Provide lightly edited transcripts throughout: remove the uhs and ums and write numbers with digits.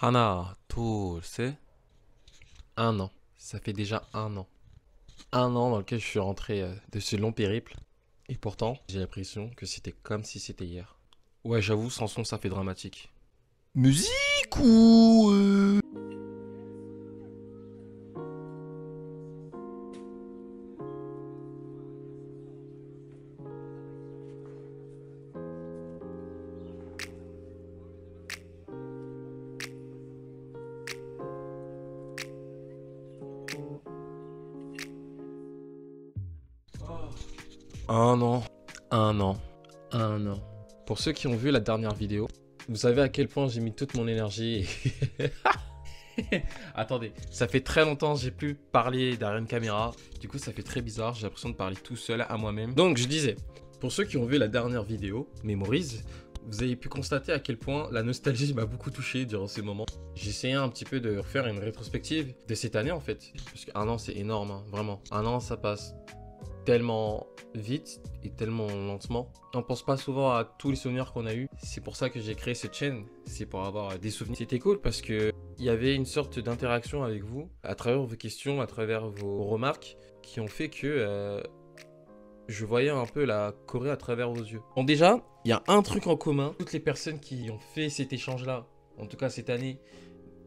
하나, 둘, 셋. Un an. Ça fait déjà un an. Un an dans lequel je suis rentré de ce long périple. Et pourtant, j'ai l'impression que c'était comme si c'était hier. Ouais, j'avoue, sans son, ça fait dramatique. Musique ou... Un an. Un an. Un an. Pour ceux qui ont vu la dernière vidéo, vous savez à quel point j'ai mis toute mon énergie et... Attendez, ça fait très longtemps que j'ai plus parlé derrière une caméra. Du coup, ça fait très bizarre. J'ai l'impression de parler tout seul à moi-même. Donc, je disais, pour ceux qui ont vu la dernière vidéo, Mémorise, vous avez pu constater à quel point la nostalgie m'a beaucoup touché durant ces moments. J'ai essayé un petit peu de faire une rétrospective de cette année en fait. Parce qu'un an, c'est énorme, hein, vraiment. Un an, ça passe tellement vite et tellement lentement. On pense pas souvent à tous les souvenirs qu'on a eu. C'est pour ça que j'ai créé cette chaîne. C'est pour avoir des souvenirs. C'était cool parce que il y avait une sorte d'interaction avec vous à travers vos questions, à travers vos remarques qui ont fait que je voyais un peu la Corée à travers vos yeux. Bon, déjà, il y a un truc en commun. Toutes les personnes qui ont fait cet échange-là, en tout cas cette année,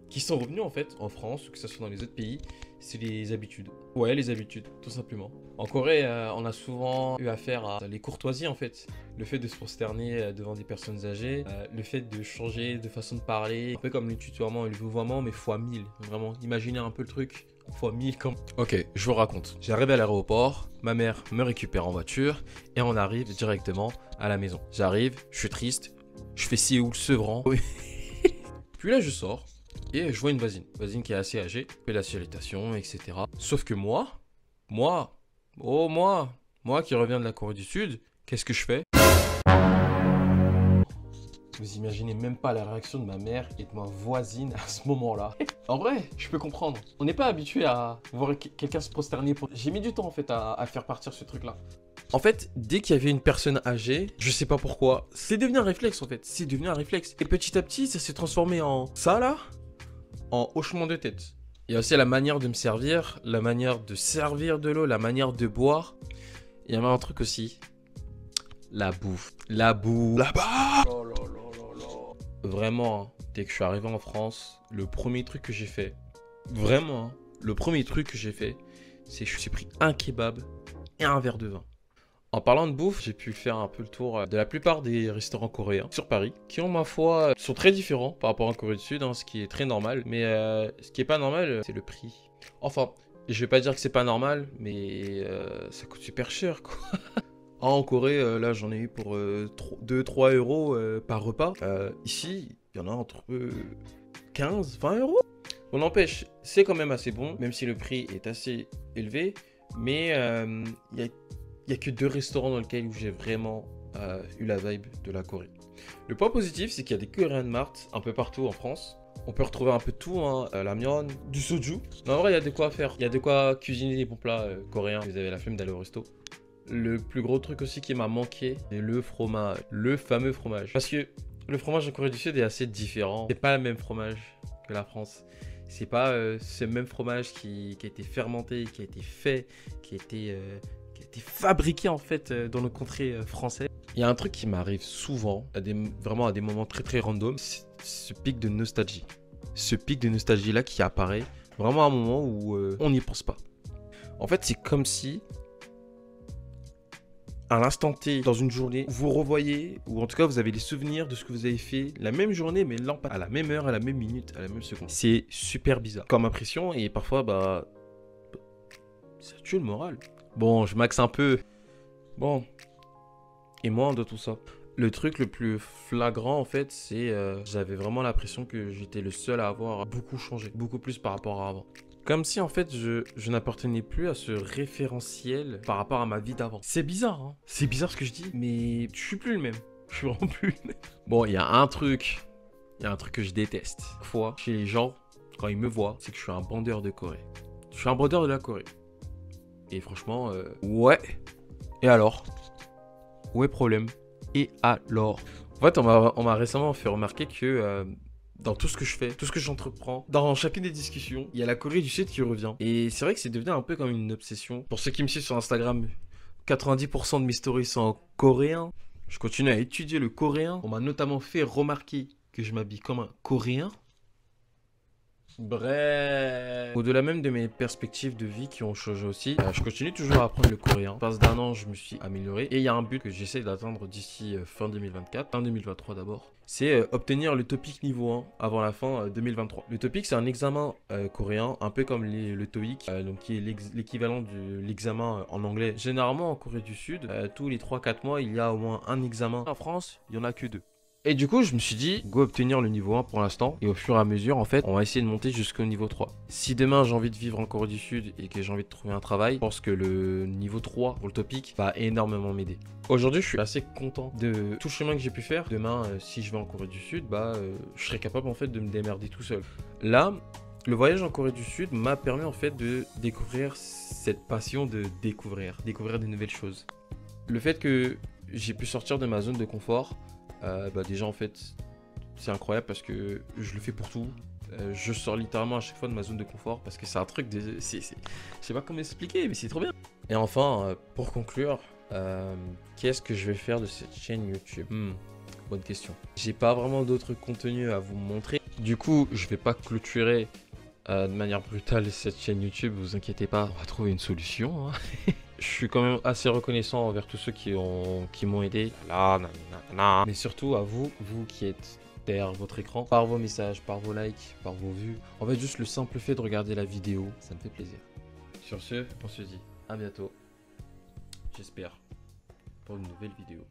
qui sont revenus en fait en France ou que ce soit dans les autres pays, c'est les habitudes. Ouais, les habitudes, tout simplement. En Corée, on a souvent eu affaire à les courtoisies en fait. Le fait de se prosterner devant des personnes âgées, le fait de changer de façon de parler, un peu comme le tutoiement et le vouvoiement, mais fois 1000. Vraiment, imaginez un peu le truc. Fois 1000 comme... Ok, je vous raconte. J'arrive à l'aéroport, ma mère me récupère en voiture et on arrive directement à la maison. J'arrive, je suis triste, je fais Séoul-Sevran. Puis là, je sors. Et je vois une voisine qui est assez âgée, je fais la salutation, etc. Sauf que moi qui reviens de la Corée du Sud, qu'est-ce que je fais? Vous imaginez même pas la réaction de ma mère et de ma voisine à ce moment-là. En vrai, je peux comprendre. On n'est pas habitué à voir quelqu'un se prosterner pour... J'ai mis du temps en fait à faire partir ce truc-là. En fait, dès qu'il y avait une personne âgée, je sais pas pourquoi, c'est devenu un réflexe en fait. C'est devenu un réflexe. Et petit à petit, ça s'est transformé en ça là, en hochement de tête. Il y a aussi la manière de me servir, la manière de servir de l'eau, la manière de boire. Il y avait un truc aussi. La bouffe. La bouffe. Là-bas. Vraiment, hein, dès que je suis arrivé en France, le premier truc que j'ai fait, vraiment, hein, le premier truc que j'ai fait, c'est que je me suis pris un kebab et un verre de vin. En parlant de bouffe, j'ai pu faire un peu le tour de la plupart des restaurants coréens sur Paris, qui ont ma foi, sont très différents par rapport à Corée du Sud, hein, ce qui est très normal. Mais ce qui est pas normal, c'est le prix. Enfin, je vais pas dire que c'est pas normal, mais ça coûte super cher, quoi. Ah, en Corée, là, j'en ai eu pour 2-3 euros par repas. Ici, il y en a entre 15-20 euros. On n'empêche, c'est quand même assez bon, même si le prix est assez élevé. Mais il y a que 2 restaurants dans lesquels j'ai vraiment eu la vibe de la Corée. Le point positif, c'est qu'il y a des Korean Mart un peu partout en France. On peut retrouver un peu de tout, hein, la mion, du soju. Mais en vrai, il y a de quoi faire. Il y a de quoi cuisiner des bons plats coréens. Vous avez la flemme d'aller au resto. Le plus gros truc aussi qui m'a manqué, c'est le fromage. Le fameux fromage. Parce que le fromage en Corée du Sud est assez différent. C'est pas le même fromage que la France. C'est pas ce même fromage qui a été fermenté, qui a été fait, qui a été fabriqué en fait dans nos contrées françaises. Il y a un truc qui m'arrive souvent, vraiment à des moments très très random, c'est ce pic de nostalgie. Ce pic de nostalgie là qui apparaît vraiment à un moment où on n'y pense pas. En fait, c'est comme si à l'instant T, dans une journée, vous revoyez, ou en tout cas vous avez les souvenirs de ce que vous avez fait la même journée, mais à la même heure, à la même minute, à la même seconde. C'est super bizarre comme impression et parfois, bah, ça tue le moral. Bon, je maxe un peu. Bon. Et moi, de tout ça. Le truc le plus flagrant, en fait, c'est j'avais vraiment l'impression que j'étais le seul à avoir beaucoup changé. Beaucoup plus par rapport à avant. Comme si, en fait, je n'appartenais plus à ce référentiel par rapport à ma vie d'avant. C'est bizarre, hein. C'est bizarre ce que je dis, mais je suis plus le même. Je suis vraiment plus le même. Bon, il y a un truc. Il y a un truc que je déteste. Fois, chez les gens, quand ils me voient, c'est que je suis un bandeur de Corée. Je suis un bandeur de la Corée. Et franchement, ouais. Et alors? Où est le problème? Et alors? En fait, on m'a récemment fait remarquer que dans tout ce que je fais, tout ce que j'entreprends, dans chacune des discussions, il y a la Corée du Sud qui revient. Et c'est vrai que c'est devenu un peu comme une obsession. Pour ceux qui me suivent sur Instagram, 90% de mes stories sont en coréen. Je continue à étudier le coréen. On m'a notamment fait remarquer que je m'habille comme un coréen. Bref. Au-delà même de mes perspectives de vie qui ont changé aussi, je continue toujours à apprendre le coréen. En passe d'un an, je me suis amélioré. Et il y a un but que j'essaie d'atteindre d'ici fin 2024, fin 2023 d'abord. C'est obtenir le TOPIK niveau 1 avant la fin 2023. Le TOPIK, c'est un examen coréen, un peu comme le TOEIC, donc qui est l'équivalent de l'examen en anglais. Généralement, en Corée du Sud, tous les 3-4 mois, il y a au moins un examen. En France, il n'y en a que 2. Et du coup, je me suis dit, go obtenir le niveau 1 pour l'instant. Et au fur et à mesure, en fait, on va essayer de monter jusqu'au niveau 3. Si demain, j'ai envie de vivre en Corée du Sud et que j'ai envie de trouver un travail, je pense que le niveau 3 pour le TOPIK va énormément m'aider. Aujourd'hui, je suis assez content de tout le chemin que j'ai pu faire. Demain, si je vais en Corée du Sud, je serai capable en fait de me démerder tout seul. Là, le voyage en Corée du Sud m'a permis en fait de découvrir cette passion de découvrir de nouvelles choses. Le fait que j'ai pu sortir de ma zone de confort, déjà en fait c'est incroyable parce que je le fais pour tout. Je sors littéralement à chaque fois de ma zone de confort parce que c'est un truc de... Je sais pas comment expliquer mais c'est trop bien. Et enfin pour conclure, qu'est-ce que je vais faire de cette chaîne YouTube? Bonne question. J'ai pas vraiment d'autres contenus à vous montrer. Du coup je vais pas clôturer de manière brutale cette chaîne YouTube, vous inquiétez pas, on va trouver une solution, hein. Je suis quand même assez reconnaissant envers tous ceux qui m'ont aidé. Mais surtout à vous qui êtes derrière votre écran, par vos messages, par vos likes, par vos vues. En fait, juste le simple fait de regarder la vidéo, ça me fait plaisir. Sur ce, on se dit à bientôt. J'espère pour une nouvelle vidéo.